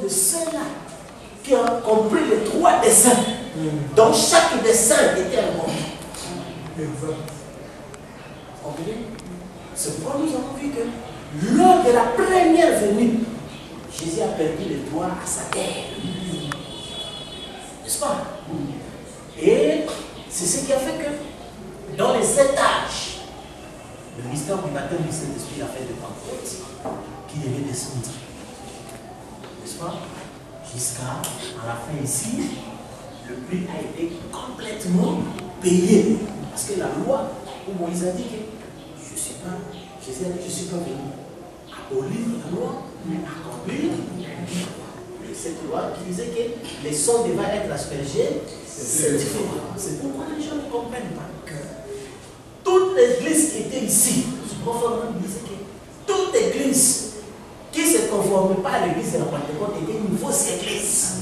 de ceux-là qui ont compris les 3 desseins. Donc chaque dessein était un monde. Comprenez? C'est pourquoi nous avons vu que lors de la première venue, Jésus a perdu le droit à sa terre. N'est-ce pas? Et c'est ce qui a fait que dans les 7 âges, le mystère du baptême du Saint-Esprit a fait de Pentecôte qui devait descendre. N'est-ce pas? Jusqu'à la fin ici, le prix a été complètement payé. Parce que la loi où Moïse a dit que Jésus a dit je ne suis pas venu abolir la loi, mais accomplir cette loi qui disait que les sons devaient être aspergés. C'est différent. C'est pourquoi les gens ne comprennent pas que toute l'église qui était ici, ce prophète disait que toute église qui ne se conformait pas à l'église de la Pentecôte était une fausse église.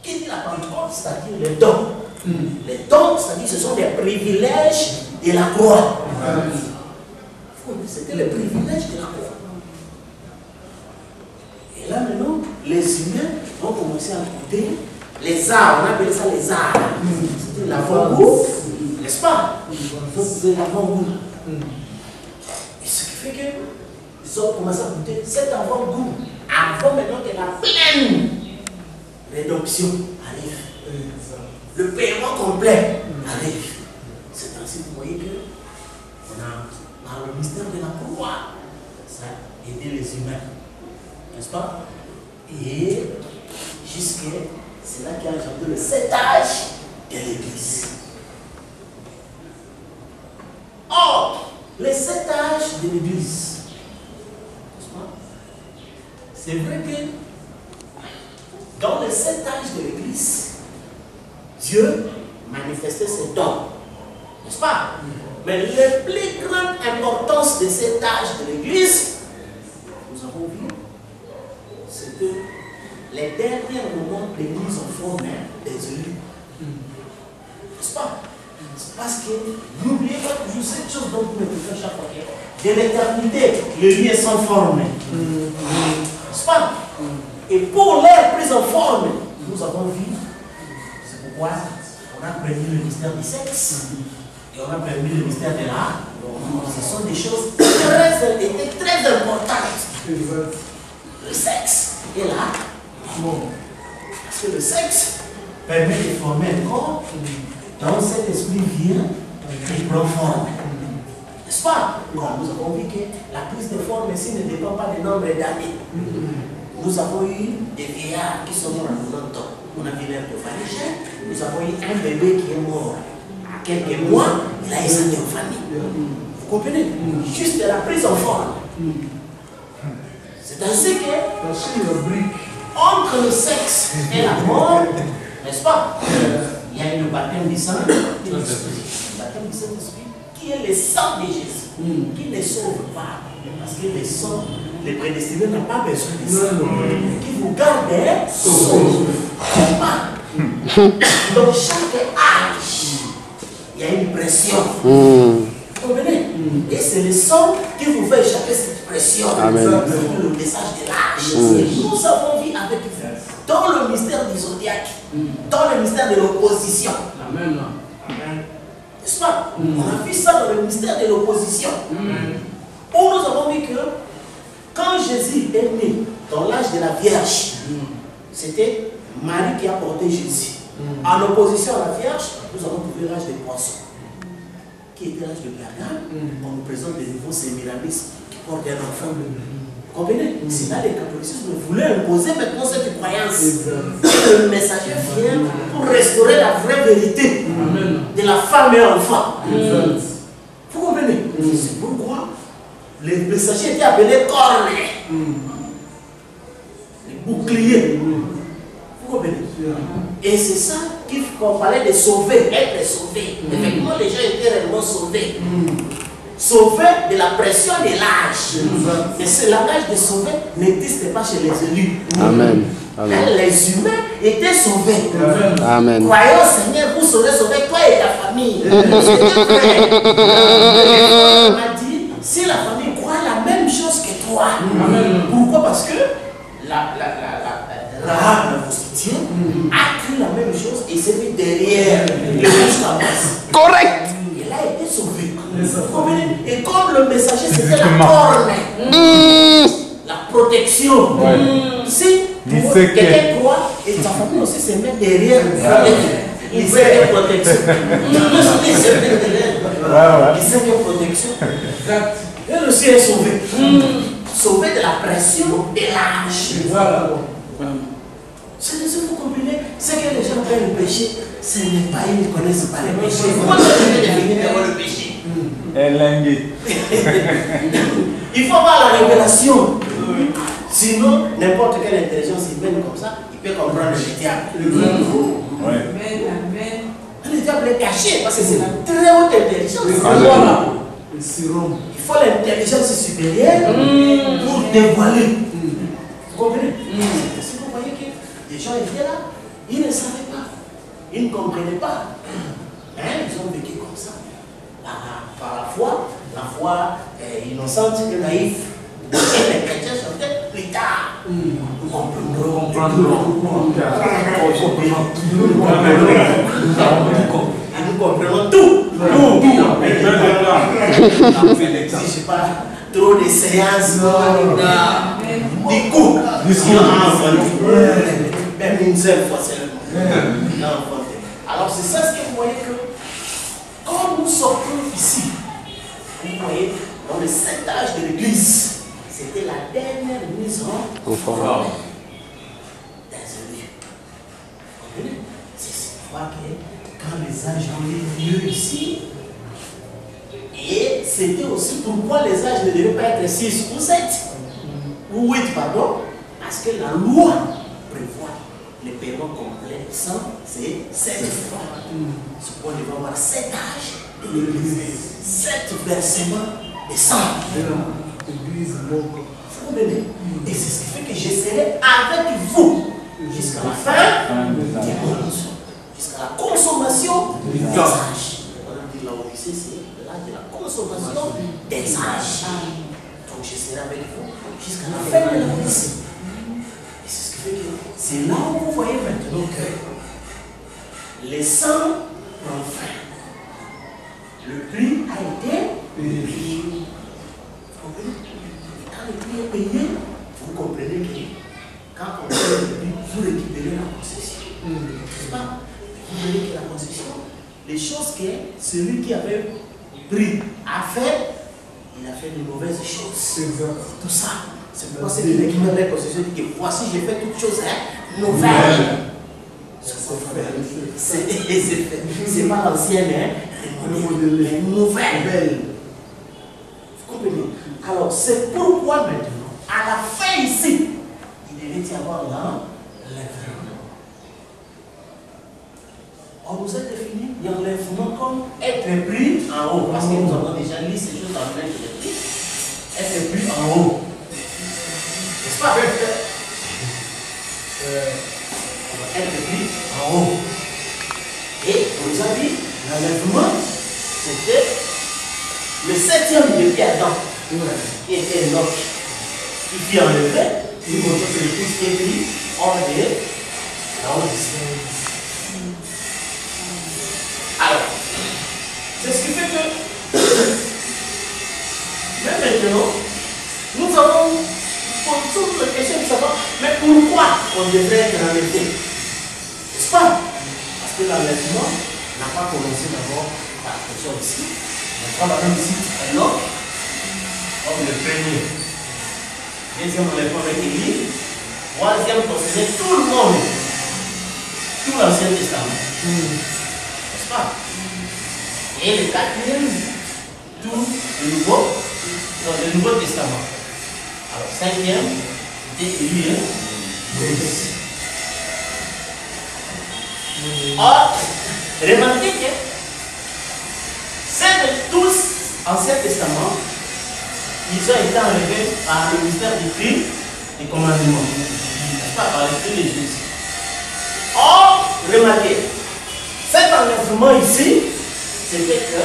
Qui dit la Pentecôte, c'est-à-dire les dons. Les dons, c'est-à-dire ce sont des privilèges de la croix. C'était le privilège de la croix. Et là maintenant, les humains vont commencer à goûter les arts, on appelle ça les arts. C'était l'avant-goût, n'est-ce pas? C'est l'avant-goût. Et ce qui fait que ils ont commencé à goûter cet avant-goût avant maintenant que la pleine rédemption arrive. Le paiement complet arrive. C'est ainsi que vous voyez que on a, par le mystère de la croix, ça a aidé les humains. N'est-ce pas? Et jusqu'à c'est là qu'il y a engendré le 7 âge de l'Église. Or, les 7 âges de l'Église, c'est vrai que dans les 7 âges de l'Église, Dieu manifestait ses dons. N'est-ce pas? Mais la plus grande importance de cet âge de l'Église, nous avons vu, c'est que les derniers moments de l'Église ont formé des élus. N'est-ce pas? Parce que n'oubliez pas toujours cette chose dont vous me dites chaque fois. De l'éternité, les lieux sont formés. N'est-ce pas? Et pour leur prise en forme, nous avons vu. C'est pourquoi on a permis le mystère du sexe. Et on a permis le mystère de l'art. Ce sont des choses très importantes. Le sexe et l'art. Parce que le sexe permet de former un corps dont cet esprit vient et prend forme. N'est-ce pas? Nous avons vu que la prise de forme ici ne dépend pas du nombre d'années. Nous avons eu des vieillards qui sont morts à 90 ans. On a vu l'air de famille. Nous avons eu un bébé qui est mort à quelques mois, il a essayé en famille. Vous comprenez? Juste la prise en forme. C'est ainsi que entre le sexe et la mort, n'est-ce pas? Il y a le baptême du Saint-Esprit. Le baptême du Saint-Esprit qui est le sang de Jésus, qui ne sauve pas. Parce que le sang, les prédestinés n'ont pas besoin de ça. Qui vous garde sauve. Donc chaque âge, il y a une pression. Vous comprenez? Et c'est le sang qui vous fait échapper cette pression. C'est le message de l'âge. Nous avons vu avec vous dans le mystère du zodiaque, dans le mystère de l'opposition. Amen. N'est-ce pas? On a vu ça dans le mystère de l'opposition. Où nous avons vu que quand Jésus est né dans l'âge de la Vierge, c'était Marie qui a porté Jésus. En opposition à la Vierge, nous avons trouvé l'âge des poissons. Qui était l'âge de Bergame, on nous présente de nouveau ces Miramis qui portent un enfant. Vous comprenez? C'est là que le catholicisme voulait imposer maintenant cette croyance. Le messager vient pour restaurer la vraie vérité de la femme et l'enfant. Vous comprenez? C'est pourquoi les messagers étaient appelés cornets. Les boucliers. Vous comprenez? Et c'est ça qu'on parlait de sauver, être sauvé. Effectivement, les gens étaient réellement sauvés. Sauvés de la pression de l'âge. Et ce langage de sauver n'existe pas chez les élus. Amen. Les humains étaient sauvés. Amen. Croyons au Seigneur, vous serez sauvés, toi et ta famille. On a dit, si la famille croit la même chose que toi. Pourquoi? Parce que Rahab, la prostituée, a cru la même chose et s'est mis derrière le bouche tabasse. Correct. Elle a été sauvée. Et comme le messager, c'était la corne, la protection. Si quelqu'un croit, et sa famille aussi se met derrière, il sait quelle protection. Il sait quelle protection. Elle aussi est sauvée. Sauvée de la pression de l'âge. Voilà. C'est ce que vous comprenez. Ce que les gens appellent le péché, ce n'est pas, ils ne connaissent pas le péché. Comment vous définir d'abord le péché? Il faut avoir la révélation. Sinon, n'importe quelle intelligence humaine comme ça, il peut comprendre le diable. Le diable est caché parce que c'est la très haute intelligence. Voilà. Il faut l'intelligence supérieure pour dévoiler. Vous comprenez? Si vous voyez que les gens étaient là, ils ne savaient pas, ils ne comprenaient pas. Ils ont vécu comme ça. Par la foi innocente et naïve. Les chrétiens chantaient plus tard. Nous comprendrons. Nous comprenons tout. Si je ne sais pas, trop de séances, des coups. Même une seule fois seulement. Alors c'est ça ce que vous voyez que quand nous sortons ici, vous voyez, dans le 7 âge de l'église, c'était la dernière mise en forme dans un lieu. Vous comprenez? C'est cette fois que quand les âges ont eu lieu ici, et c'était aussi pourquoi les âges ne devaient pas être 6 ou 7 ou 8, pardon, parce que la loi prévoit le paiement complet sans c'est 7 fois. C'est pourquoi on devait avoir 7 âges de l'église, 7 versements de sang. Et c'est ce qui fait que je serai avec vous jusqu'à la fin du monde, jusqu'à la consommation des âges. On a dit l'Odyssée, c'est l'âge de la consommation des âges. Donc je serai avec vous jusqu'à la fin de l'Odyssée. Et c'est ce qui fait que c'est là où vous voyez maintenant que le sang prend fin. Le prix a été payé. Vous comprenez? Quand le prix est payé, vous comprenez que quand on paye le prix, vous récupérez la possession. C'est pas, vous voyez que la possession, les choses que celui qui avait pris a fait, il a fait de mauvaises choses. Tout ça. C'est pourquoi c'est qu'il qui avait la possession dit que voici, j'ai fait toutes choses nouvelles. C'est pas l'ancienne, les nouvelles. Vous comprenez? Alors, c'est pourquoi maintenant, à la fin ici, il devait y avoir l'enlèvement. On nous a défini l'enlèvement comme être pris en haut, parce que nous avons déjà lu ces choses dans le même de être pris en haut. N'est-ce pas? On va être pris en haut. Et on nous a dit, l'enlèvement, c'était le 7e depuis Adam, qui était Enoch, qui fut enlevé, qui montre que le Christ est pris hors de la Odyssée. Alors, c'est ce qui fait que, même maintenant, nous avons toutes les questions de savoir, mais pourquoi on devrait être enlevé? N'est-ce pas? Parce que l'enlèvement n'a pas commencé d'abord par quelque chose ici. On prend même ici Enoch, comme le premier. Deuxième enlèvement avec Élie. Troisième concernait tout le monde. Tout l'Ancien Testament. N'est-ce pas? Et le quatrième, tout le Nouveau Testament. Alors, cinquième, c'était Élie. Or, remarquez que c'est de tous Anciens Testaments, ils ont été enlevés par le mystère du crime et commandement. N'est-ce pas? Par l'esprit de Jésus. Or, remarquez, cet enlèvement ici, c'était que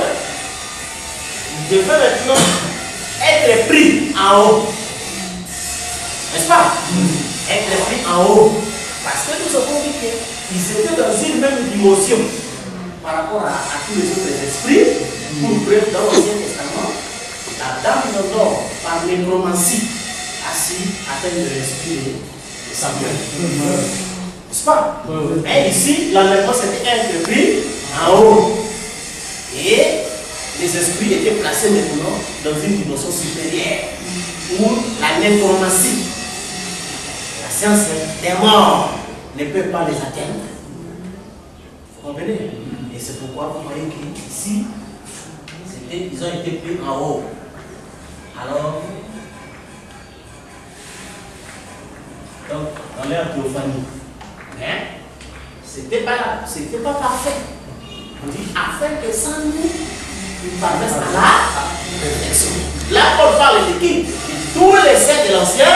il devait maintenant être pris en haut. N'est-ce pas? en haut. Parce que nous avons dit qu'ils étaient dans une même dimension par rapport à tous les autres esprits. Pour preuve, dans l'Ancien Testament, la dame de l'or, par nécromancie, assis à peine de l'esprit de Samuel. N'est-ce pas? Mais ici, l'enlèvement s'était entrepris en haut. Et les esprits étaient placés maintenant dans une dimension supérieure où la nécromancie, la science des morts, ne peut pas les atteindre. Vous comprenez? Et c'est pourquoi vous voyez qu'ici, ils ont été pris en haut. Alors, donc, dans leur théophanie, mais c'était pas parfait. On dit afin que sans nous, ils parviennent à la perfection. Là, Paul parle de qui? De tous les saints de l'Ancien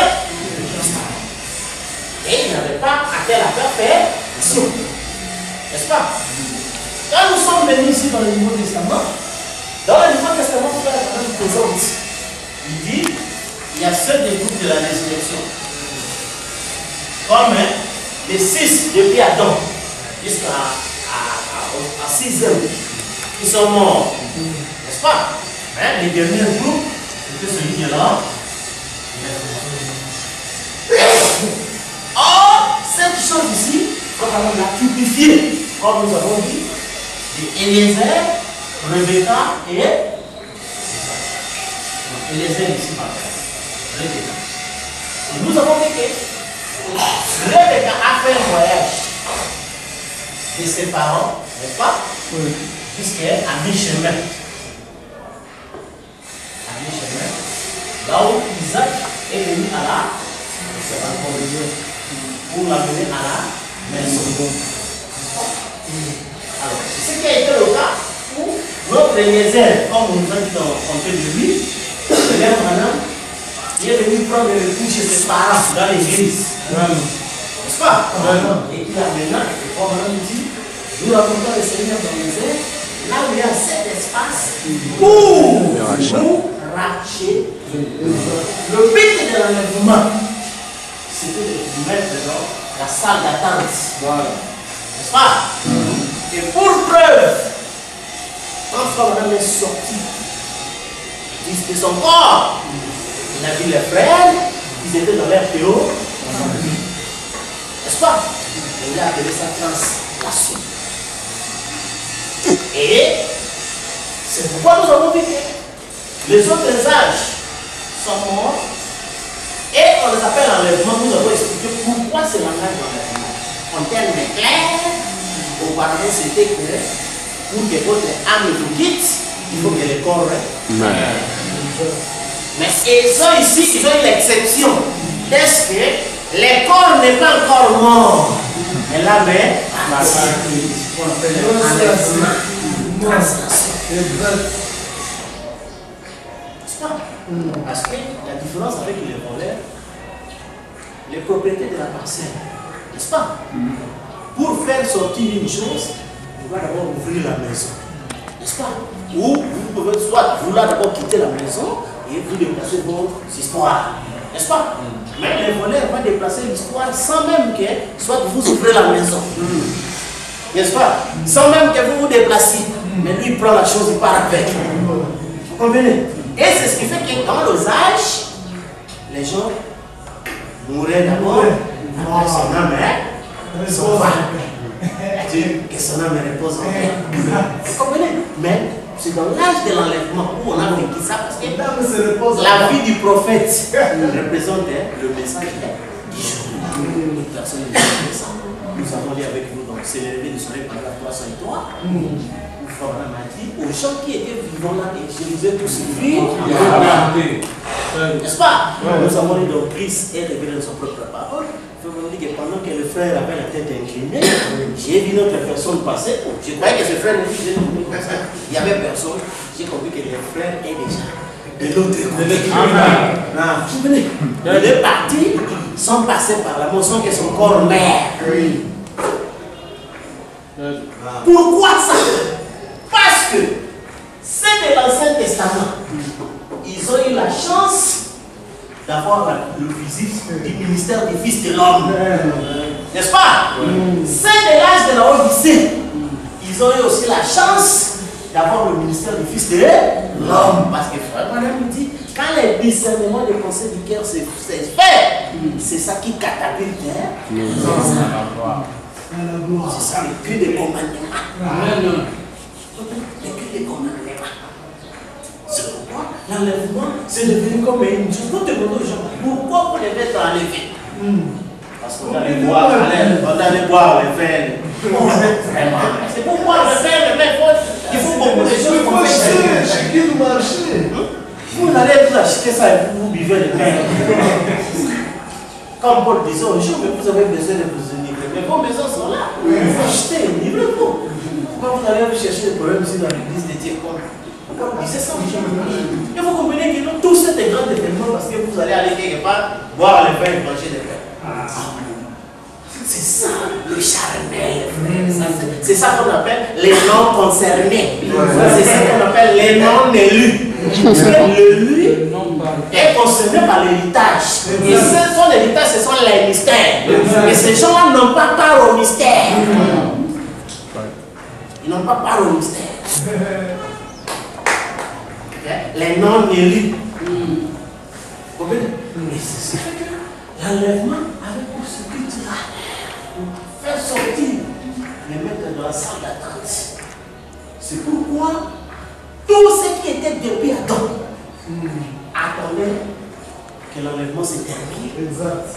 Testament. Et ils n'avaient pas atteint la perfection. N'est-ce pas? Quand nous sommes venus ici dans le Nouveau Testament, dans le Nouveau Testament, frère, on présente. Il dit, il y a ceux des groupes de la résurrection. Comme les 6 depuis Adam jusqu'à 6 hommes qui sont morts. N'est-ce pas? Mais les derniers groupes, c'était celui qui est là. Or, cette chose ici, quand on l'a typifiée, comme nous avons dit, Eliezer, Rebecca et Eliezer ici par Rebecca. Et nous avons dit que Rebecca a fait un voyage de ses parents, n'est-ce pas? Oui. Jusqu'à mi-chemin. À mi-chemin. Là où Isaac est venu à la pour l'amener à la maison. Alors, ce qui a été le cas pour notre Eliezer, comme on nous a dit en fait de lui, il est venu prendre le coup chez ses parents dans l'église. N'est-ce pas? Et il a maintenant, et comme on dit, nous racontons le Seigneur dans les airs, là où il y a cet espace pour nous racheter. Le but de l'enlèvement, c'était de vous mettre dans la salle d'attente. N'est-ce pas? Et pour preuve, quand Frère est sorti de son corps, il a vu les frères, ils étaient dans leur théo. N'est-ce pas? Il a appelé ça translation. Et c'est pourquoi nous avons vu que les autres âges sont morts et on les appelle enlèvement. Nous avons expliqué pourquoi c'est langage d'enlèvement. En termes clairs, auparavant c'était que pour que votre âme vous quitte, il faut que le corps reste. Mais ils sont ici, ils ont une exception. Est-ce que le corps n'est pas encore mort? Mais l'âme est on appelle le parce que la différence avec les voleurs, les propriétés de la parcelle, n'est-ce pas? Pour faire sortir une chose, on va d'abord ouvrir la maison, n'est-ce pas? Ou vous pouvez soit vouloir d'abord quitter la maison et vous déplacer votre histoire, n'est-ce pas? Mais les voleurs vont déplacer l'histoire sans même que soit vous ouvrez la maison, n'est-ce pas? Sans même que vous vous déplaciez, mais lui il prend la chose, il part avec. Vous comprenez? Et c'est ce qui fait que dans nos âges, les gens mouraient d'abord, après son âme que son âme repose en paix. Vous comprenez? Mais c'est dans l'âge de l'enlèvement où on a vécu ça, parce que la vie du prophète représente le message du jour. Personne ne dit ça. Nous avons dit avec vous, donc c'est l'élevé du soleil par la 303. Frère m'a dit aux gens qui étaient vivants là, et je vous ai tous suivis. N'est-ce pas? Nous avons dit donc Christ est révélé dans son propre parole. Je vous dis que pendant que le frère avait la tête inclinée, j'ai vu notre personne passer. Je croyais que ce frère ne disait pas ça. Il n'y avait personne. J'ai compris que le frère est déjà de l'autre côté. Vous venez. Les parties sont passées par la motion que son corps meurt. Pourquoi ça? Parce que c'est de l'Ancien Testament. Ils ont eu la chance d'avoir le physique du ministère du Fils de l'homme. N'est-ce pas? C'est de l'âge de la Odyssée. Ils ont eu aussi la chance d'avoir le ministère du Fils de l'homme. Parce que Frère Branham nous dit, quand les discernements des pensées du cœur se fait, c'est ça qui catapulte. C'est ça le cul des commandements. Le cul des commandements. C'est pourquoi l'enlèvement, c'est devenu comme une chose. Vous demandez aux gens, pourquoi vous devez être enlevé? Parce qu'on allait boire, le vin. C'est pourquoi le vin, il faut beaucoup de choses qu'on fait. Chacun du marché. Vous allez vous acheter ça et vous buvez le vin. Comme Paul disait aux gens, mais vous avez besoin de vous livrer. Mais vos besoins sont là. Vous achetez, livrez-vous. Pourquoi vous allez chercher le problème ici dans l'église de Dieu? Paul disait ça aux gens. Et vous comprenez que nous, tout cet grand événement parce que vous allez aller quelque part, boire le vin et manger le vin. C'est ça le charnel, frère. C'est ça qu'on appelle les non concernés. C'est ça qu'on appelle les non élus. L'élu est concerné par l'héritage. Et son héritage, ce sont les mystères. Et ces gens-là n'ont pas part au mystère. Ils n'ont pas part au mystère. Les non élus. Vous comprenez? Et c'est ce fait que l'enlèvement avait pour ce but-là. Faire sortir les maîtres de la salle d'attente. C'est pourquoi tout ce qui était depuis Adam attendait que l'enlèvement se termine. Exact.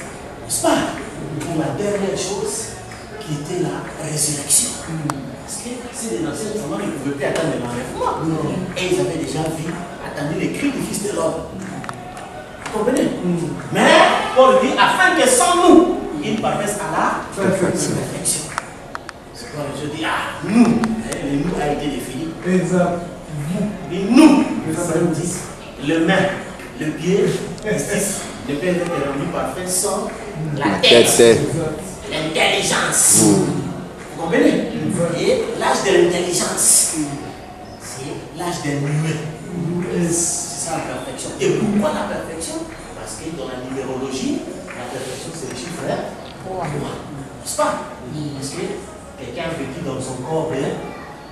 N'est-ce pas? Pour la dernière chose qui était la résurrection. Parce que c'est des anciens qui ne pouvaient plus attendre l'enlèvement. Et ils avaient déjà attendu les cris du Fils de l'homme. Vous comprenez? Mais Paul dit, afin que sans nous, ils parviennent à la perfection. C'est pourquoi je dis, nous, le nous a été défini. Exact. Et nous, le main, le pied, ne peut être rendu parfait sans la tête, l'intelligence. Vous comprenez? Et l'âge de l'intelligence, c'est l'âge des nuées. C'est ça la perfection. Et pourquoi la perfection? Parce que dans la numérologie, la perfection c'est le chiffre 3. N'est-ce pas? Parce que quelqu'un vécu dans son corps de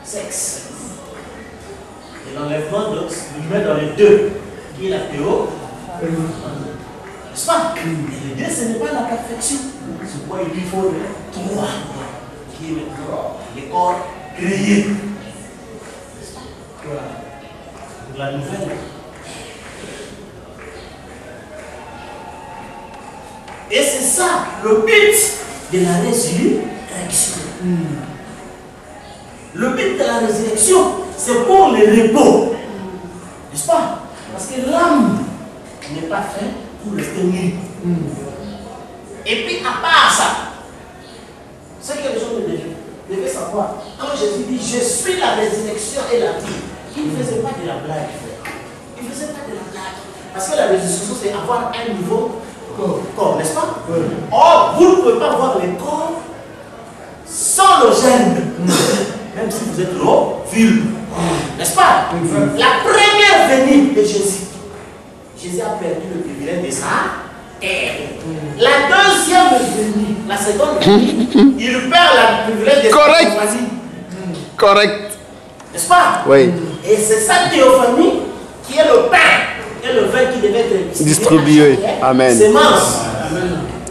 sexe. Et l'enlèvement nous met dans les deux, qui est la théo. N'est-ce pas? Et les deux, ce n'est pas la perfection. C'est pourquoi il lui faut le 3, qui est le corps créé. Voilà. La nouvelle. Et c'est ça le but de la résurrection. Le but de la résurrection, c'est pour le repos. N'est-ce pas? Parce que l'âme n'est pas faite pour rester nue. Et puis à part ça, ce que les gens devaient savoir, quand Jésus dit je suis la résurrection et la vie, il ne faisait pas de la blague. Il ne faisait pas de la blague. Parce que la résurrection, c'est avoir un nouveau corps, n'est-ce pas? Or, vous ne pouvez pas avoir le corps sans le gène. Même si vous êtes l'ovule. N'est-ce pas? La première venue de Jésus, Jésus a perdu le privilège de sa terre. La deuxième venue, la seconde venue, il perd le privilège de sa théophanie. Correct. N'est-ce pas? Oui. Et c'est sa théophanie qui est le pain et le vin qui devait être distribué. Amen. Sémence.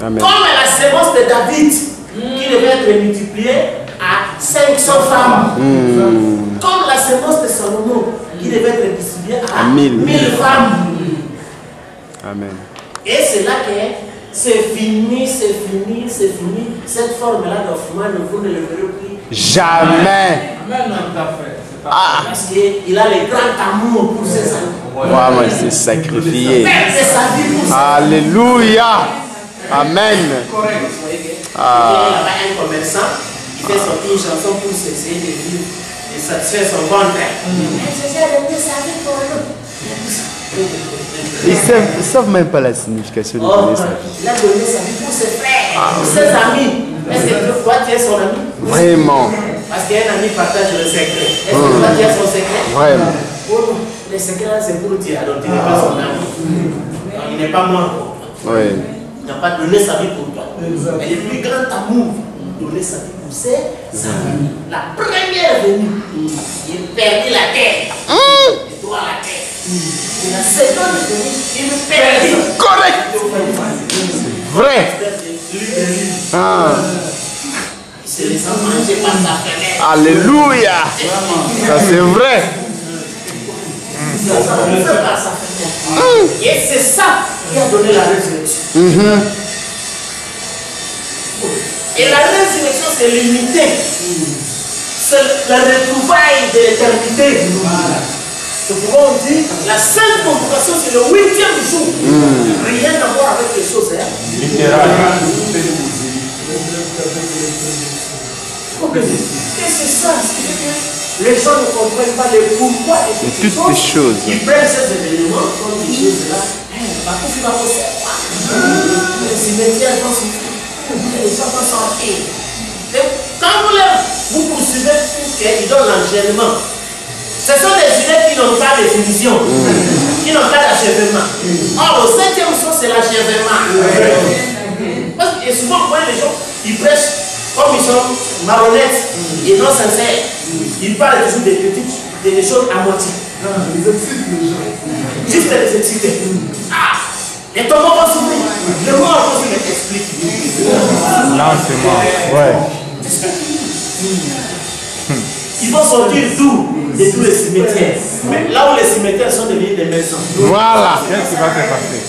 Amen. Comme la sémence de David qui devait être multipliée à 500 femmes. Comme la sémence de Salomon qui devait être distribuée à 1000 femmes. Amen. Et c'est là que c'est fini, c'est fini, c'est fini. Cette forme-là d'offrement, vous ne le verrez plus. Jamais. Parce qu'il a le grand amour pour ses amis. Moi, c'est sacrifié. Alléluia. Amen. Il y a un commerçant qui fait sortir une chanson pour essayer de vivre et satisfaire son ventre. Ils ne savent même pas la signification de donner sa vie. Il a donné sa vie pour ses frères, pour ses amis. Est-ce que toi tu es son ami? Vraiment. Parce qu'un ami partage le secret. Est-ce que toi tu es son secret? Vraiment. Les secrets là c'est pour Dieu, donc tu n'es pas son ami. Il il n'est pas mort pour toi. Oui. Il n'a pas donné sa vie pour toi. Mais le plus grand amour, donner sa vie pour ses amis. La première venue, il perdit la terre. Et toi la terre. Et la seconde venue, il me perdit. Correct. Vrai. Ah. Il se laissa manger par sa fenêtre. Alléluia. Ça c'est vrai. Par sa fenêtre. Et c'est ça qui a donné la résurrection. Et la résurrection, c'est l'unité. C'est la retrouvaille de l'éternité. C'est pourquoi on dit la sainte convocation, c'est le 8e jour. Rien à voir avec les choses. Et c'est ça, ce qui fait que les gens ne comprennent pas le pourquoi et toutes les choses. Ils prennent ces événements comme des choses là. Par contre, il va passer quoi? Les cimetières vont se les gens vont sortir. Quand vous poursuivez pour qu'ils donnent l'enchaînement, ce sont des idées qui n'ont pas de finition, qui n'ont pas d'achèvement. Or, le 7e jour, c'est l'achèvement. Et souvent, vous voyez les gens, ils prêchent comme ils sont marionnettes et non sincères. Ils parlent toujours des petites, des choses à moitié. Ils excitent les gens. Juste les exciter. Et ton mot va s'ouvrir. Le mot va s'ouvrir, explique. Lentement. Ouais. Ils vont sortir d'où? De tous les cimetières. Mais là où les cimetières sont devenus des maisons. Voilà. Qu'est-ce qui va se passer?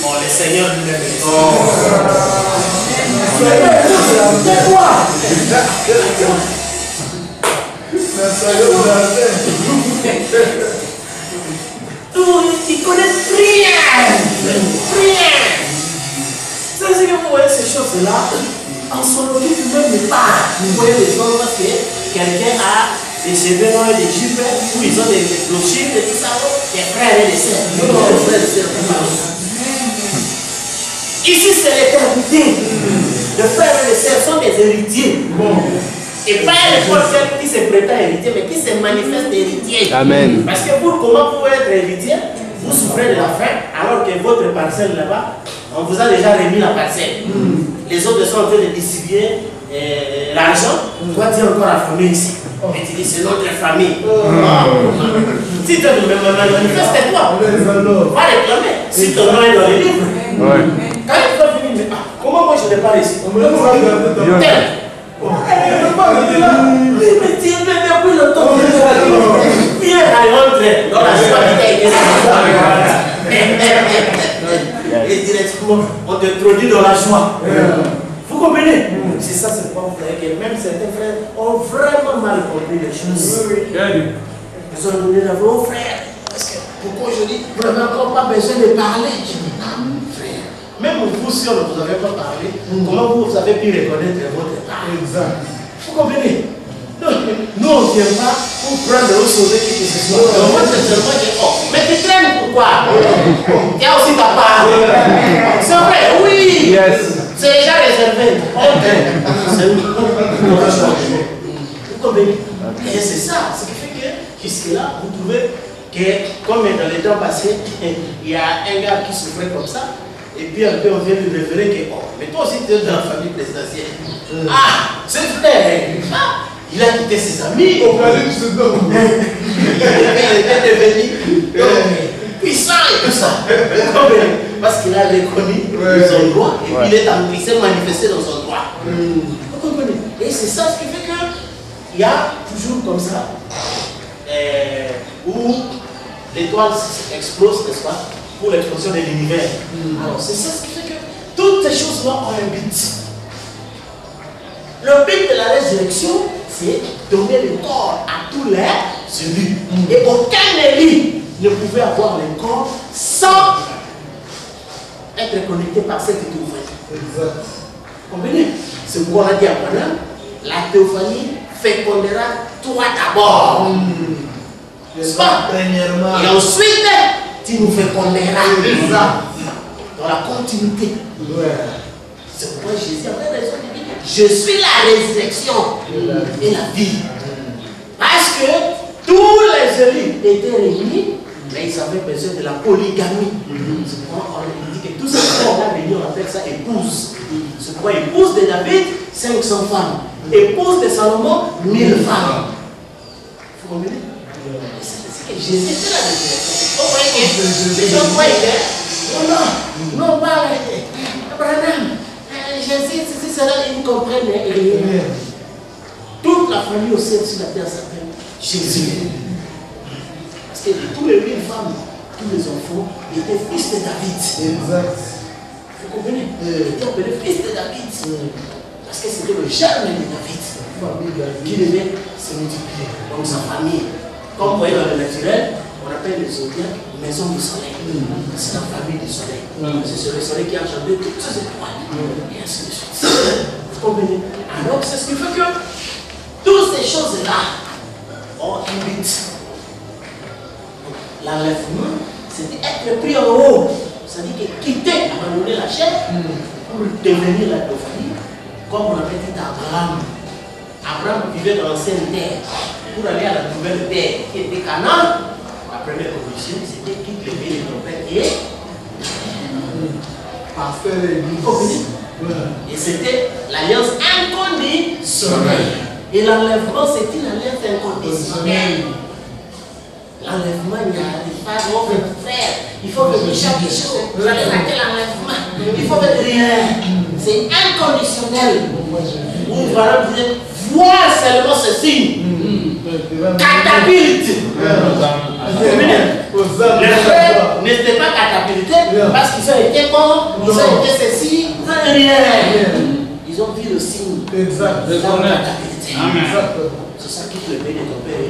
Oh, le Seigneur lui-même. Ils connaissent rien. Rien. C'est ce que vous voyez ces choses-là. En son occupe même pas. Vous voyez les gens parce que quelqu'un a des cheveux noirs et des jupes où ils ont des clochers et tout ça. Des frères et des sœurs. Ici c'est l'éternité. Les frères et les sœurs sont des héritiers. Et pas les prophètes qui se prétendent héritiers, mais qui se manifestent héritiers. Amen. Parce que vous, comment vous pouvez être héritier? Vous souffrez de la faim alors que votre parcelle là-bas, on vous a déjà remis la parcelle. Les autres sont en train de distribuer l'argent. Toi, tu es encore affamé ici. Mais tu dis, c'est notre famille. Si tu veux me manifester-toi, va réclamer. Si ton nom est dans les livres. Quand il va venir, mais comment moi je n'ai pas réussi? Mais tu es depuis le temps. Viens à rentrer dans la joie qui t'a été et directement, on te introduit dans la joie. Vous comprenez? C'est ça, c'est pas vrai que même certains frères ont vraiment mal compris les choses. Ils ont donné la voix aux frères. Parce que pourquoi je dis, vous n'avez encore pas besoin de parler. Je dis, non, frère. Même vous, si on ne vous avait pas parlé, comment vous avez pu reconnaître votre part? Exact. Vous comprenez? Donc, nous, on ne vient pas pour prendre ou sauver qui que ce soit. Donc, moi, c'est seulement dire, oh, mais tu traînes pourquoi? Il y a aussi ta part. C'est vrai, oui. Yes. C'est déjà réservé. C'est vous. Vous comprenez? Et c'est ça. Ce qui fait que, jusque-là, vous trouvez que, comme dans les temps passés, il y a un gars qui souffrait comme ça. Et puis un peu on vient lui révéler que, oh, mais toi aussi tu es dans la famille présidentielle. C'est vrai. Il a quitté ses amis. Il était devenu puissant et tout ça. Parce qu'il a reconnu son droit et puis il s'est manifesté dans son droit. Vous comprenez? Et c'est ça ce qui fait qu'il y a toujours comme ça où l'étoile explose, n'est-ce pas? Pour l'explosion de l'univers. Alors c'est ça ce qui fait que toutes ces choses-là ont un but. Le but de la résurrection, c'est donner le corps à tous les élus. Et aucun élu ne pouvait avoir le corps sans être connecté par cette théophanie. Exact. Vous comprenez? C'est pourquoi on a dit à Abraham, la théophanie fécondera toi d'abord. N'est-ce pas? Premièrement. Et ensuite, tu nous féconderas dans la continuité. C'est pourquoi Jésus avait raison de dire, je suis la résurrection et la vie. Parce que tous les élus étaient réunis Mais ils avaient besoin de la polygamie. C'est pourquoi on dit que tous ces gens-là, on appelle ça épouse. C'est pourquoi épouse de David, 500 femmes. Épouse de Salomon, 1000 femmes. Vous comprenez? C'est que Jésus était là. Vous voyez que les gens croient que non, pas Abraham, Jésus, c'est cela, ils ne comprennent rien. Toute la famille au ciel sur la terre s'appelle Jésus. Parce que tous les 1000 femmes, tous les enfants étaient fils de David. Exact. Vous comprenez? Ils étaient appelés fils de David. Parce que c'était le germe de David qui devait se multiplier. Donc sa famille. Comme vous voyez dans le naturel, on appelle les zodiacs maison du soleil. C'est la famille du soleil. C'est le soleil qui a engendré toutes ces étoiles. Et ainsi de suite. Vous comprenez? Alors c'est ce qui fait que toutes ces choses-là ont un but. L'enlèvement, c'était être pris en haut. C'est-à-dire que quitter, abandonner la chair pour devenir la famille, comme on avait dit à Abraham. Abraham vivait dans l'ancienne terre pour aller à la nouvelle terre qui était Canaan. La première condition, c'était quitte le pays de ton père et pasteur et église. Et c'était l'alliance inconditionnelle. Et l'enlèvement, c'est une alliance inconditionnelle. L'enlèvement, il n'y a pas de faire. Il faut que chaque chose, vous allez rater l'enlèvement. Il faut que rien. C'est inconditionnel. Vous voilà, vous dites, vois seulement ce signe. Catapulte. Les frères n'étaient pas catapultés parce qu'ils ont été bons, ils ont été ceci, ils n'ont rien. Ils ont vu le signe. Exact. C'est ça qui te bénit ton père.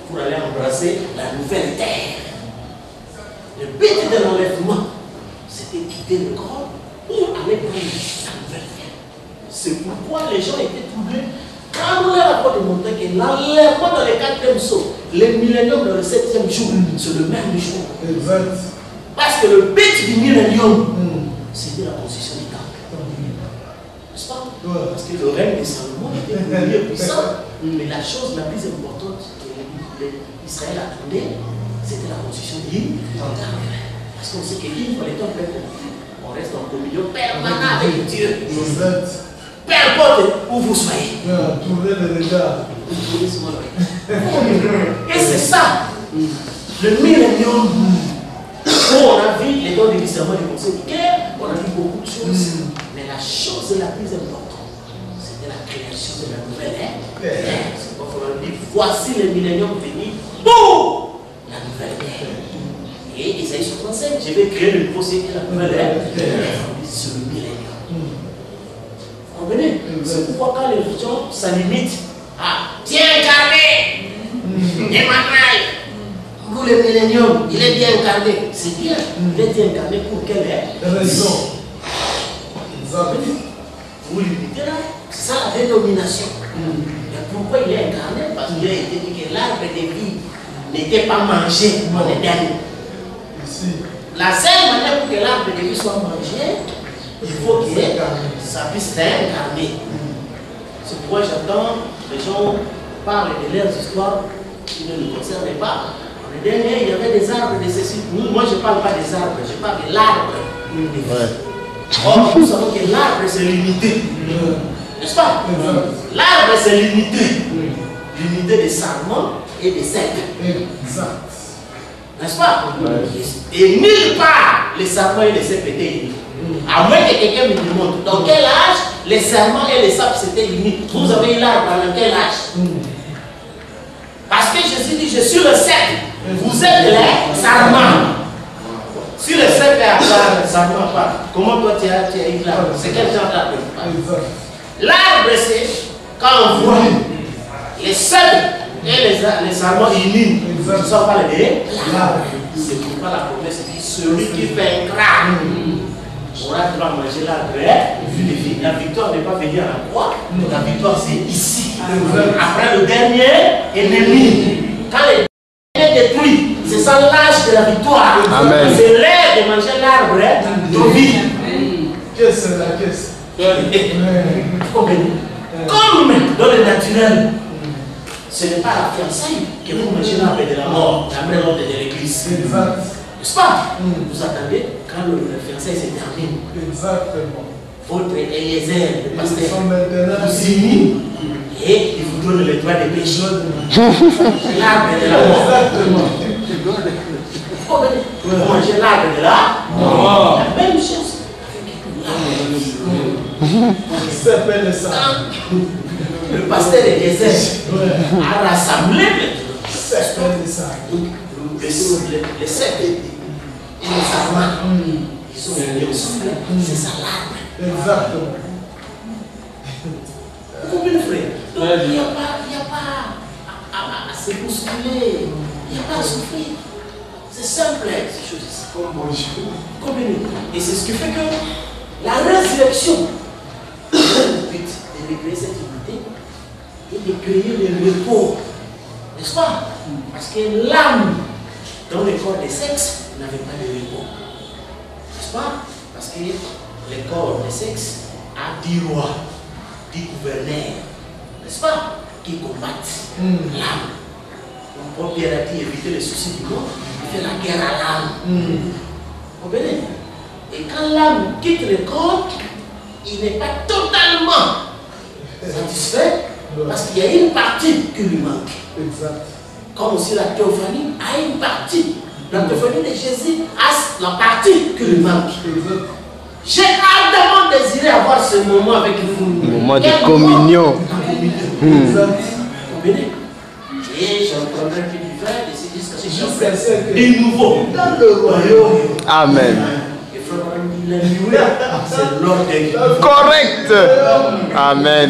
Pour aller embrasser la nouvelle terre. Le but de l'enlèvement, c'était quitter le corps pour aller prendre la nouvelle terre. C'est pourquoi les gens étaient troublés quand on leur a démontré que l'enlèvement dans le 4e saut, le millénium dans le 7e jour, c'est le même jour. Exact. Parce que le but du millénium, c'était la position du temple. N'est-ce pas? Parce que le règne de Salomon était plus puissant, mais la chose la plus importante que Israël attendait, c'était la position du temple. Parce qu'on sait qu'une fois le temple est compris, on reste en communion permanente avec Dieu. Exact. Peu importe où vous soyez. Tournez le regard. Et c'est ça, le millénium, où on a vu les dons de discernement du conseil du cœur, on a vu beaucoup de choses. Mais la chose la plus importante, c'était la création de la nouvelle ère. C'est pourquoi on dit, voici le millénium venu pour la nouvelle ère. Et Isaïe 65, je vais créer le procédé de la nouvelle ère. C'est le millénium. Vous comprenez? C'est pourquoi quand les gens, ça limite à bien incarné. Emmanuel, pour le millénium, il est bien incarné. C'est bien. Il est bien incarné pour quelle raison? Vous limitez là, c'est ça la dénomination. Et pourquoi il est incarné? Parce qu'il a été dit que l'arbre de vie n'était pas mangé en Éden. La seule manière pour que l'arbre de vie soit mangé, il faut que ça puisse réincarner. C'est pourquoi j'attends les gens parlent de leurs histoires qui ne nous concernent pas. Le dernier, il y avait des arbres de ceci. Moi, je ne parle pas des arbres, je parle de l'arbre. Or, nous savons que l'arbre, c'est limité. N'est-ce pas? L'arbre, c'est limité. Limité des sarments et des cèpes. N'est-ce pas? Et nulle part, les sarments et les cèpes étaient unis. À moins que quelqu'un me demande dans quel âge les serments et les sapes s'étaient unis. Vous avez eu l'arbre dans quel âge? Parce que Jésus dit, je suis le cep. Vous êtes les sarments. Si le cep est à part, le sarment pas, comment toi tu as eu l'arbre? C'est quel genre d'arbre? L'arbre, c'est quand on voit les cèpes et les sarments unis. Ce ne sont pas les deux. C'est pourquoi la promesse dit, celui qui vaincra aura droit à manger l'arbre. La victoire n'est pas venue à la croix, la victoire c'est ici. Après le dernier ennemi. Quand le dernier détruit, c'est ça l'âge de la victoire. C'est l'heure de manger l'arbre de vie. Qu'est-ce que la caisse? Comme dans le naturel, ce n'est pas la fiançaille que vous mangez avec de la mort, la vraie ordre de l'église. N'est-ce pas? Vous attendez quand le fiançaille se termine. Exactement. Votre Eliezer, le pasteur, maintenant vous signe et il vous donne le droit de péché. L'arbre de la mort. Exactement. Vous mangez l'arbre de la mort. La même chose. S'appelle ça. Le pasteur Eliezer a rassemblé maintenant. S'appelle ça. Les sept et les amants, ils sont unis ensemble. C'est ça l'arbre. Exactement. Vous comprenez, frère? Donc, il n'y a pas à se bousculer. Il n'y a pas à souffrir. C'est simple, ces choses-ci. Vous comprenez? Et c'est ce qui fait que la résurrection, le but de recréer cette unité et de créer le repos. N'est-ce pas? Parce que l'âme dans le corps des sexes n'avait pas de repos. N'est-ce pas? Parce que le corps des sexes a 10 rois, 10 gouverneurs, n'est-ce pas? Qui combattent l'âme. Donc, Paul Pierre a dit éviter les soucis du monde, il fait la guerre à l'âme. Vous comprenez? Et quand l'âme quitte le corps, il n'est pas totalement satisfait parce qu'il y a une partie qui lui manque. Exact. Comme aussi la théophanie a une partie. La théophanie de Jésus a la partie qui lui manque. Exact. J'ai ardemment désiré avoir ce moment avec vous. Moment de communion. Vous comprenez? Et j'en prendrai plus du vin et c'est jusqu'à ce que de nouveau dans le royaume. Amen. Et frère, c'est l'ordre de Dieu. Correct. Amen.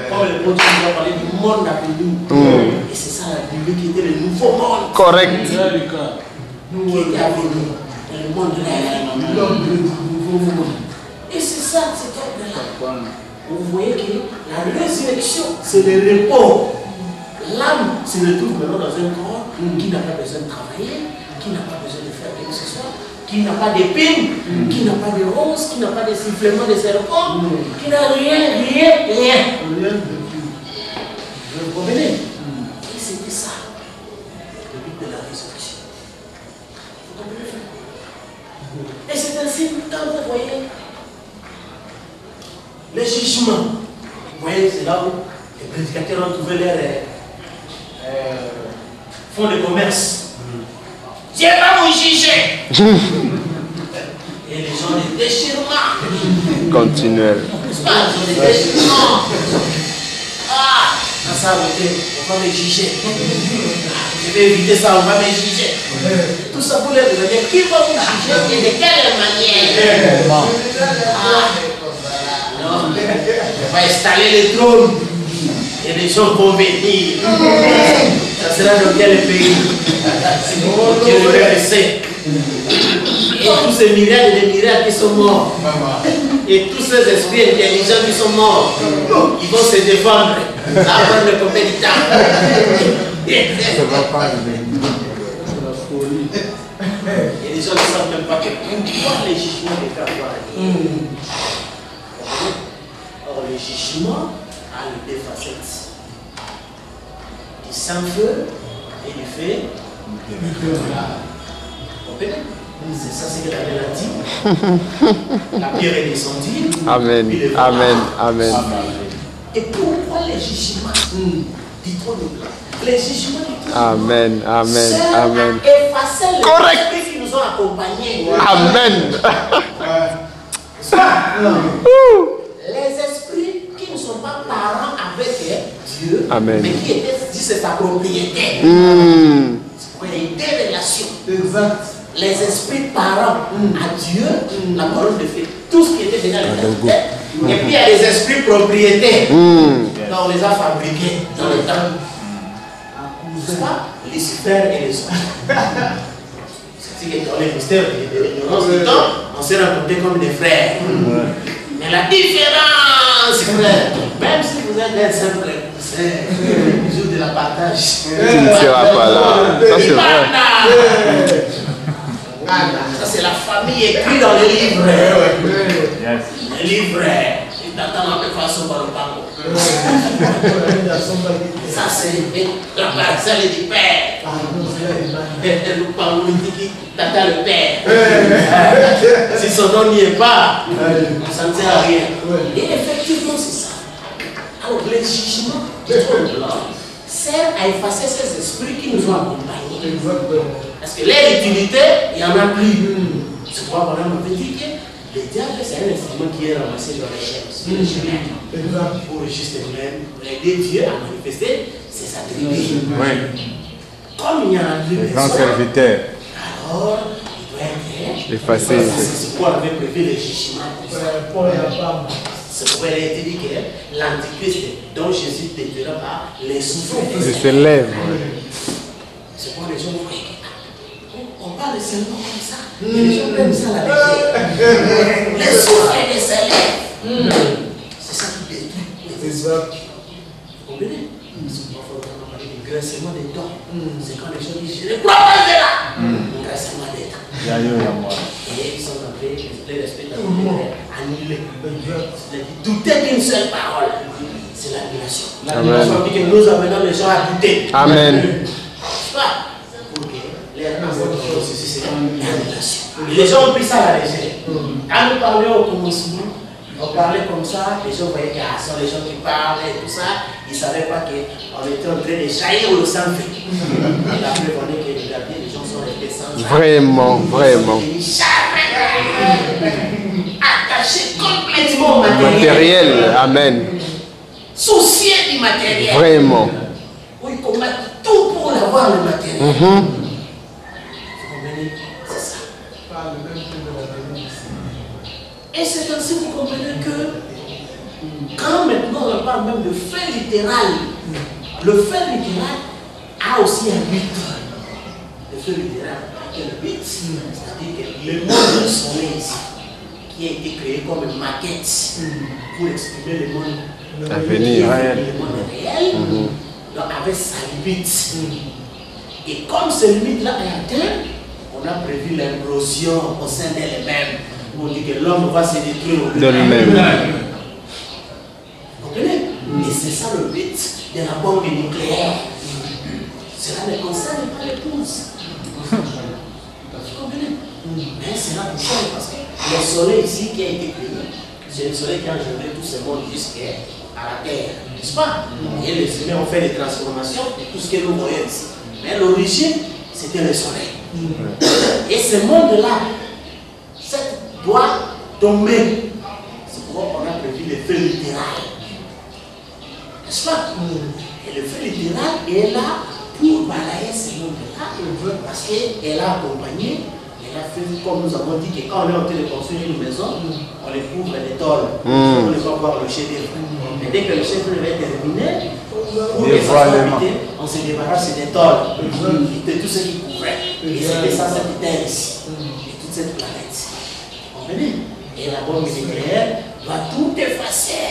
Comme le prophète nous a parlé du monde appelé. Et c'est ça la Bible qui était le nouveau monde. Correct. Qui était avec nous. Et le monde là, l'homme du nouveau monde. Et c'est ça, c'est là. Vous voyez que la résurrection, c'est le repos. L'âme se retrouve maintenant dans un corps qui n'a pas besoin de travailler, qui n'a pas besoin de faire quelque chose, qui n'a pas d'épines, qui n'a pas de roses, qui n'a pas de sifflement de serpent, qui n'a rien. Vous comprenez? Et c'était ça, le but de la résurrection. Vous comprenez? Et c'est ainsi que quand vous voyez les jugements, vous voyez, c'est là où les prédicateurs ont trouvé leur fonds de commerce. Dieu va vous juger. Et les gens des déchirements. Continuel. N'est-ce pas? Ils ont des déchirements. Ah, ça, on va me juger. Je vais éviter ça, on va me juger. Tout ça pour les dire, qui va vous juger et de quelle manière? Non, on va installer le trône. Et les gens vont venir. Ça sera dans quel pays? Dieu le verset. Et tous ces miracles et des miracles qui sont morts. Et tous ces esprits intelligents qui sont morts. Ils vont se défendre. Ça va prendre combien de temps? Et les gens ne savent même pas que pourquoi les jugements des cas vont arriver. Or, le jugement a les deux facettes. Du sang-feu et du feu. Vous comprenez? C'est ça, c'est que la Bible a dit. La pierre est descendue. Amen. Amen. Amen. Et pourquoi les jugements du trône blanc? Les jugements du trône blanc. Amen. Amen. Amen. Effacer les Correct. esprits qui nous ont accompagnés. Amen. Les esprits qui ne sont pas parents avec Dieu, Amen. mais qui étaient dit c'est sa propriété. C'est il y a eu des relations. Exact. Les esprits parents à Dieu, la parole de fait, tout ce qui était déjà les têtes. Et puis il y a les esprits propriétaires. Donc on les a fabriqués dans le temps. C'est pas Lucifer et les autres. C'est dans les mystères de l'ignorance du temps, on s'est rencontrés comme des frères. Mais la différence, frère, même si vous êtes un simple cousin, jour de la partage, Tu ne seras pas là. Ça, c'est vrai. ça c'est la famille écrite dans les livres. Les livres. t'attends de façon par le parcours. Ça, c'est la parcelle du père. Le parcours qui t'attend le père. Si son nom n'y est pas, ça ne sert à rien. Et effectivement, c'est ça. Alors, les jugements servent à effacer ces esprits qui nous ont accompagnés. Parce que leur utilité, il n'y en a plus. C'est pourquoi on avait dit que le diable, c'est un instrument qui est ramassé dans les chaînes. Pour justement aider Dieu à manifester ses attributs. Comme il y en a plus de grands serviteurs. alors il doit être effacé. C'est pourquoi on avait prévu les jugements. C'est pourquoi il a été dit que l'antichrist dont Jésus détruira par les souffles. Je se lève. C'est pourquoi les gens voient. On parle seulement comme ça. Et les gens prennent ça à la légère. Les souffles et les élèves. C'est ça qui détruit. Vous comprenez? C'est pourquoi on parle du graissement des dents. C'est quand les gens disent, je ne crois pas de là. Le graissement des dents. Et ils sont appelés, les respectateurs, annulés. Douter d'une seule parole, c'est l'annulation. L'annulation dit que nous amenons les gens à douter. Amen. C'est l'annulation. Les gens ont pris ça à la légère. Quand nous parlions au commencement, on parlait comme ça, les gens voyaient que ce sont les gens qui parlent et tout ça. Ils ne savaient pas qu'on était en train de jaillir le sang fait. Et la preuve en est que les gens sont restés sans ça. Vraiment, vraiment. Attachés complètement au Matériel, amen. Souciés du matériel. Vraiment. Oui, qu'on met tout pour avoir le matériel. Vous comprenez? C'est ça. Et c'est ainsi que vous comprenez que quand maintenant on parle même de fait littéral, le fait littéral a aussi un but. Le fait littéral a quel but? C'est-à-dire que le monde du soleil qui a été créé comme une maquette pour exprimer le monde Avenir réel. Le monde réel, donc avec sa limite. Et comme cette limite-là est atteinte, on a prévu l'implosion au sein d'elle-même. On dit que l'homme va se détruire De lui-même. Vous comprenez? Et c'est ça le but de la bombe nucléaire. Cela ne concerne pas l'épouse. Vous comprenez? Mais c'est là pour ça, parce que le soleil ici qui a été créé, c'est le soleil qui a engendré tout ce monde jusqu'à la terre. N'est-ce pas? Et les humains ont fait des transformations de tout ce que nous voyons ici. Mais l'origine, c'était le soleil. Et ce monde-là, doit tomber. C'est pourquoi on a prévu le feu littéral. N'est-ce pas? Et le feu littéral est là pour balayer ce monde-là. Parce qu'elle a accompagné, elle a fait, comme nous avons dit, que quand on est en train de construire une maison, on les couvre des tôles. On ne va voir le chef-d'œuvre. Et dès que le chef-d'œuvre est terminé, pour que ça soit habité, on se débarrasse des tôles, de tout ce qui couvrait. Et c'était ça, cette terre ici, et toute cette planète. Et la bombe nucléaire va tout effacer.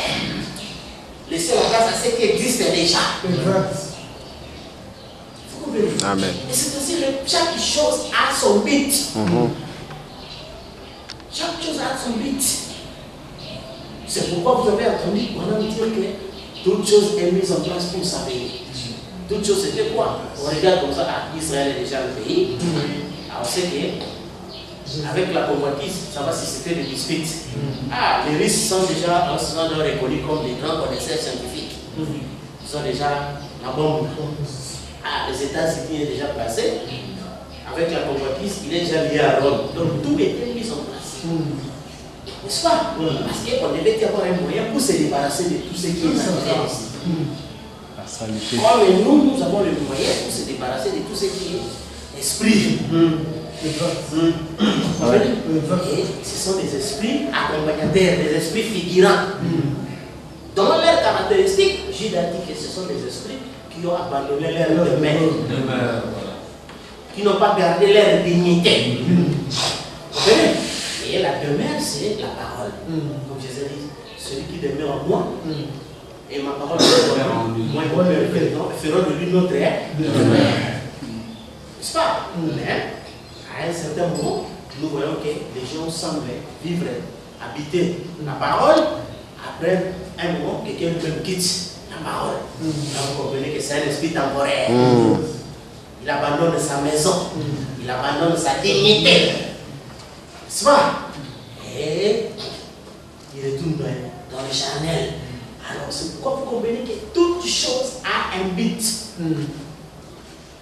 Laisser la place à ce qui existe déjà. Vous comprenez? Amen. Et c'est aussi que chaque chose a son but. Chaque chose a son but. C'est pourquoi vous avez entendu pendant dire que toute chose est mise en place pour sa vie. Toute chose c'était quoi? On regarde comme ça, Israël est déjà le pays. Alors c'est que avec la convoitise, ça va susciter des disputes. Les Russes sont déjà reconnus comme des grands connaisseurs scientifiques. Ils sont déjà la bombe. Les États-Unis est déjà placé. Avec la convoitise, il est déjà lié à Rome. Donc tout était mis en place. N'est-ce pas? Parce qu'on devait y avoir un moyen pour se débarrasser de tout ce qui est naturel. Comme nous avons le moyen pour se débarrasser de tout ce qui est esprit. Et ce sont des esprits accompagnateurs, des esprits figurants. Dans leurs caractéristiques, Jude a dit que ce sont des esprits qui ont abandonné leur demeure, qui n'ont pas gardé leur dignité. Vous comprenez? Et la demeure, c'est la parole. Comme Jésus dit, celui qui demeure en moi, et ma parole demeure en lui. Moi, feront de lui notre demeure. N'est-ce pas? À un certain moment, nous voyons que les gens semblent vivre, habiter la parole, Après un moment, quelqu'un lui quitte la parole. Là, vous comprenez que c'est un esprit temporaire. Il abandonne sa maison, il abandonne sa dignité. N'est-ce pas? Et il retourne dans le charnel. Alors, c'est pourquoi vous comprenez que toute chose a un but.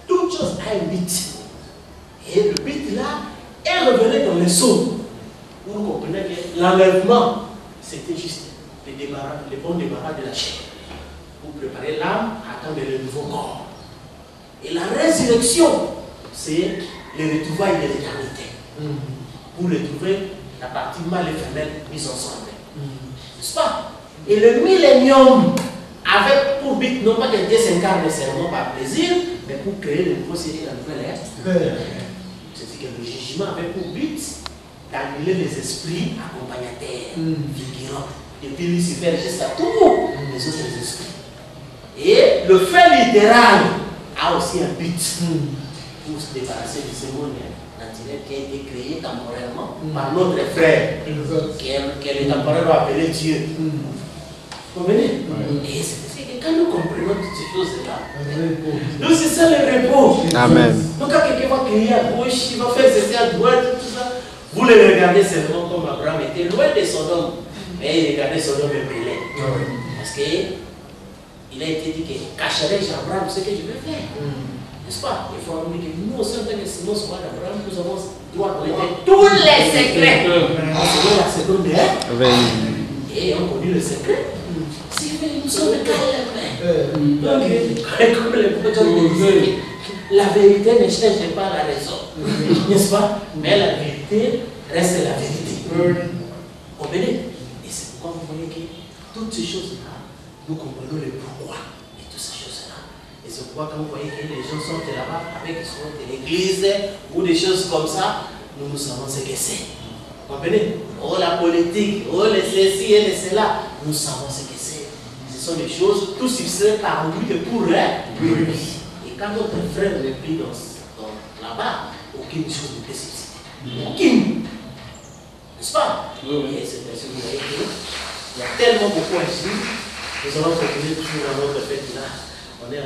Toute chose a un but. Et le but là est revenu dans les sceaux. Vous comprenez que l'enlèvement, c'était juste le bon débarras de la chair. Pour préparer l'âme à attendre le nouveau corps. Et la résurrection, c'est le retrouvailles de l'éternité. Pour retrouver la partie mâle et femelle mise ensemble. N'est-ce pas? Et le millénium avait pour but non pas que Dieu s'incarne seulement par plaisir, mais pour créer le nouveau ciel et la nouvelle ère. C'est-à-dire que le jugement avait pour but d'annuler les esprits accompagnateurs, figurants, depuis Lucifer jusqu'à tous les autres esprits. Et le fait littéral a aussi un but pour se débarrasser de ce monde naturel qui a été créé temporairement par notre frère, qui est le temporaire appelé Dieu. Vous comprenez? Et c'est que quand nous comprenons toutes ces choses-là, nous c'est ça le repos. Amen. Donc quand quelqu'un va crier à gauche, il va faire ceci à droite, tout ça, vous le regardez seulement comme Abraham était loin de Sodome, mais il regardait Sodome et brûlait. Parce qu'il a été dit que cacherai-je à Abraham ce que je vais faire. N'est-ce pas? Il faut avouer que nous aussi, en tant que Simon Sauvage d'Abraham, nous avons droit de connaître tous les secrets. Selon la seconde et on connaît le secret. Si nous sommes calmes. Donc, comme les prophètes disaient, la vérité ne change pas la raison. N'est-ce pas? Mais la vérité reste la vérité. Comprenez? Et c'est pourquoi vous voyez que toutes ces choses-là, nous comprenons le pourquoi de toutes ces choses-là. Et c'est pourquoi quand vous voyez que les gens sont là-bas avec l'église ou des choses comme ça, nous savons ce que c'est. Vous comprenez? Oh la politique, oh les ceci et les cela, nous savons ce que c'est. Ce sont des choses, tout succès par lui et pour lui. Et quand notre frère n'est plus là-bas, aucune chose ne peut subsister. Aucune. N'est-ce pas? Et c'est parce que vous voyez qu'il y a tellement beaucoup à dire. Nous allons continuer toujours dans notre fête là. On est là.